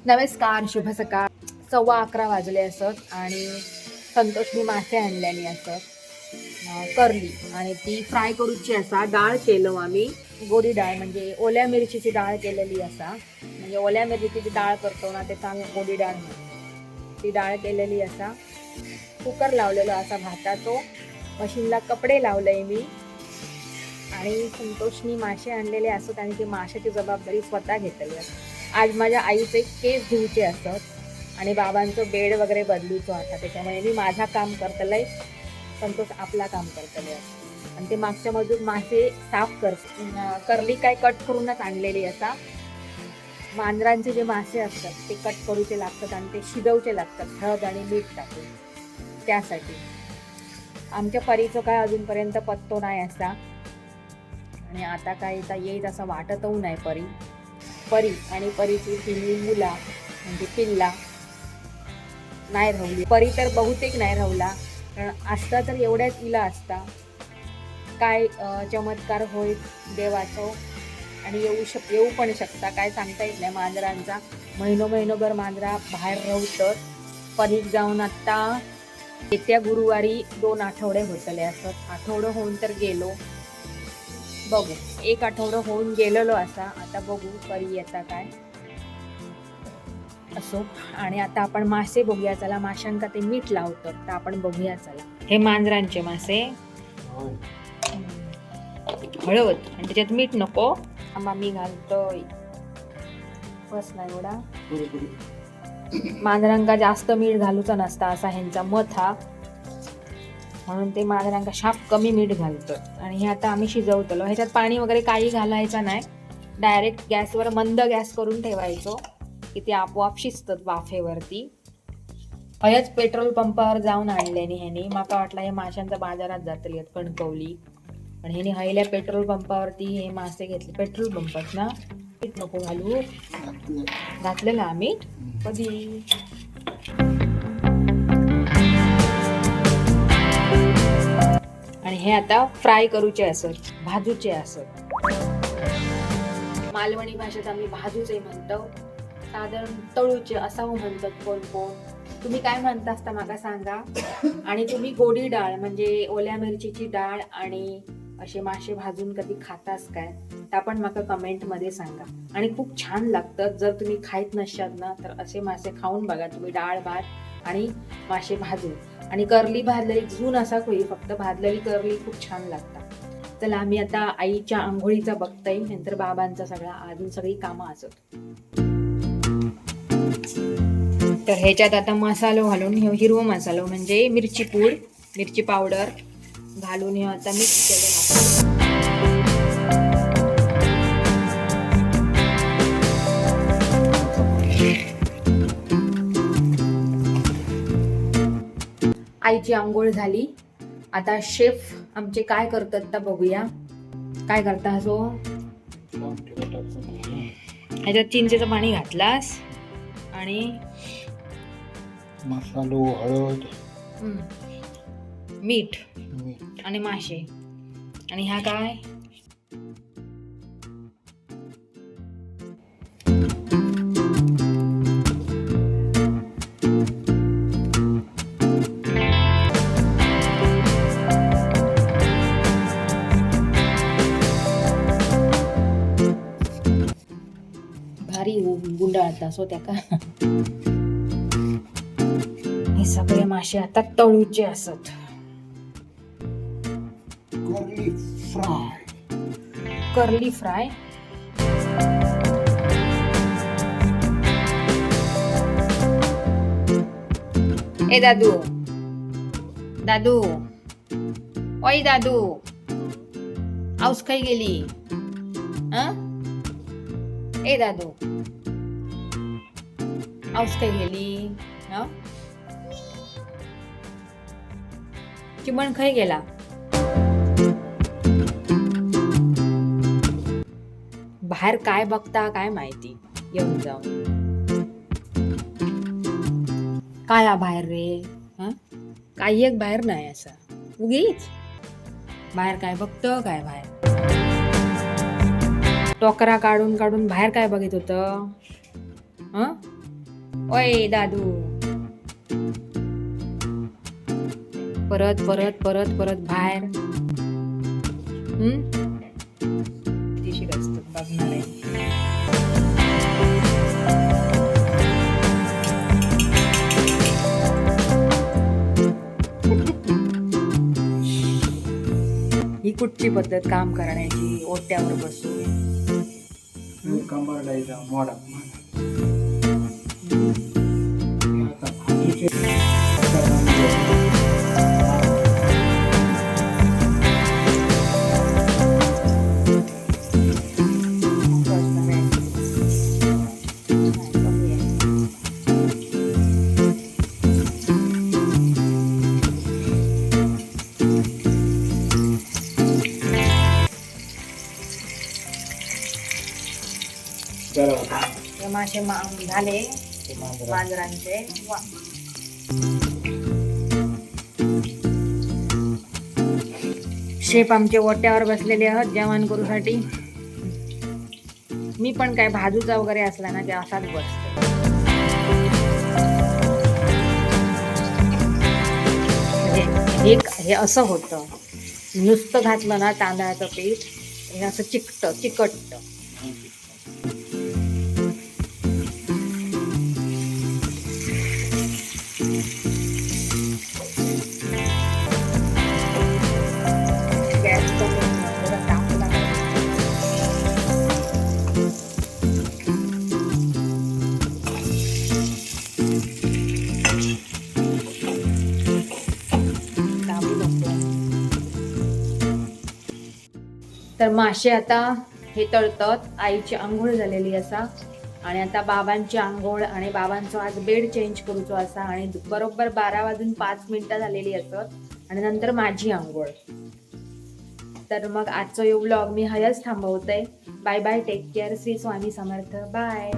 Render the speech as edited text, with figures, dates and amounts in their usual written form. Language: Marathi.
नमस्कार, शुभ सकाळ. 11:15 वाजले असत आणि संतोषनी मासे आणल्यानी असत करली आणि ती फ्राय करूची असा. डाळ केलो आम्ही, गोडी डाळ म्हणजे ओल्या मिरचीची डाळ केलेली असा. म्हणजे ओल्या मिरचीची डाळ करतो ना त्याचा आम्ही गोडी डाळ म्हणतो. ती डाळ केलेली असा. कुकर लावलेलो असा भाताचो. मशीनला कपडे लावले मी आणि संतोषनी मासे आणलेले असत आणि ती माशाची जबाबदारी स्वतः घेतली असत. आज माझ्या आईचे केस धुवचे असत आणि बाबांचं बेड वगैरे बदलूचो आता. त्याच्यामुळे मी माझा काम करतलंय, संतोष आपला काम करतले असत. आणि ते मागच्या मधून मासे साफ करली काय कट करूनच आणलेली असा. मांजरांचे जे मासे असतात ते कट करूचे लागतात आणि ते शिजवचे लागतात हळद आणि मीठ टाकून. त्यासाठी आमच्या परीचं काय अजूनपर्यंत पत्तो नाही असा आणि आता काय येईल असं वाटतही नाही. परी आणि परीची तिन्ही मुला म्हणजे पिल्ला नाही राहली. परी तर बहुतेक नाही राहला, कारण असता तर एवढ्याच इला असता. काय चमत्कार होईल देवाचं आणि येऊ पण शकता, काय सांगता येत नाही. मांजरांचा महिनोभर मांजरा बाहेर राहतात. परीक जाऊन आत्ता येत्या गुरुवारी 2 आठवडे होतले असत. आठवडं होऊन तर गेलो, बघू 1 आठवडं होऊन गेलेलो असा. आता बघू परी येता काय असो. आणि आता आपण मासे बघूया चला. माशांका ते मीठ लावतात तर आपण बघूया चला. हे मांजरांचे मासे, हळद आणि त्याच्यात मीठ नको. आम्हा मी घालतोय बस नाही एवढा. मांजरांका जास्त मीठ घालूचा नसता असा ह्यांचा मत हा, म्हणून ते मांजरांका शाप कमी मीठ घालतात. आणि हे आता आम्ही शिजवतलो. ह्याच्यात पाणी वगैरे काही घालायचं नाही. डायरेक्ट गॅसवर मंद गॅस करून ठेवायचो की ते आपोआप शिजतात वाफेवरती. हयच पेट्रोल पंपावर जाऊन आणल्याने ह्यानी. माका वाटलं हे माशांच्या बाजारात जातली कणकवली, पण ह्यानी हयल्या पेट्रोल पंपावरती हे मासे घेतले. पेट्रोल पंपात ना मीठ नको घालू, घातलेलं आम्ही कधी. आणि हे आता फ्राय करूचे असत, भाजूचे असत. मालवणी भाषेत आम्ही भाजूचे म्हणतो, साधारण तळूचे असावं म्हणतात कोण कोण. तुम्ही काय म्हणता असता माका सांगा. आणि तुम्ही गोडी डाळ म्हणजे ओल्या मिरचीची डाळ आणि असे मासे भाजून कधी खातास काय, त्या पण माका कमेंट मध्ये सांगा. आणि खूप छान लागतात. जर तुम्ही खायत नसतात ना तर असे मासे खाऊन बघा तुम्ही, डाळ भात आणि मासे भाजून. आणि करली भाजलेली झून असा खोई, फक्त भाजलेली करली खूप छान लागतात. चला आम्ही आता आईच्या आंघोळीचा बघताय, नंतर बाबांचा सगळा अजून सगळी कामं असत. तर ह्याच्यात आता मसालो घालून, हिरवा मसालो म्हणजे मिरची पूड, मिरची पावडर घालून हे आता मिक्स केलं. आईची आंघोळ झाली. आता शेफ आमचे काय करतात तर बघूया. काय करता असो. ह्याच्यात चिंचेचं पाणी घातलास आणि मसालो, हळद, मीठ आणि मासे. आणि ह्या काय भारी गुंडाळता सो त्या का. हे सगळे मासे आता तळूचे असत. Curly fry. ए दादू, दादू, ओय दादू, आऊस खाई गेली. ए दादू, आऊस खाई गेली. चिमण खाई गेला. बाहेर काय बघता काय माहिती, येऊन जाऊन. काय बाहेर रे. काही एक बाहेर नाही असा उगीच. बाहेर काय बघतं काय बाहेर. टोकरा काढून काढून बाहेर काय बघित होतं. ओय दादू, परत परत परत परत बाहेर. दिशी असत बघणार आहे. ही कुठची पद्धत काम करण्याची, ओट्यावर बसून. मोडा मासे झाले मांजरांचे. शेफ आमचे ओट्यावर बसलेले आहात जेवण करूसाठी. मी पण काय भाजूचा वगैरे असला ना ते असाच बसते. म्हणजे हे असं होतं, नुसतं घातलं ना तांदळाचं पीठ हे असं चिकटतं. तर मासे आता हे तळतात. आईची आंघोळ झालेली असा आणि आता बाबांची आंघोळ आणि बाबांचं आज बेड चेंज करूचो असा आणि बरोबर 12:05 झालेली असत आणि नंतर माझी आंघोळ. तर मग आजचा यो व्लॉग मी हयच थांबवते. Bye bye, take care, Shri Swami Samarth, bye.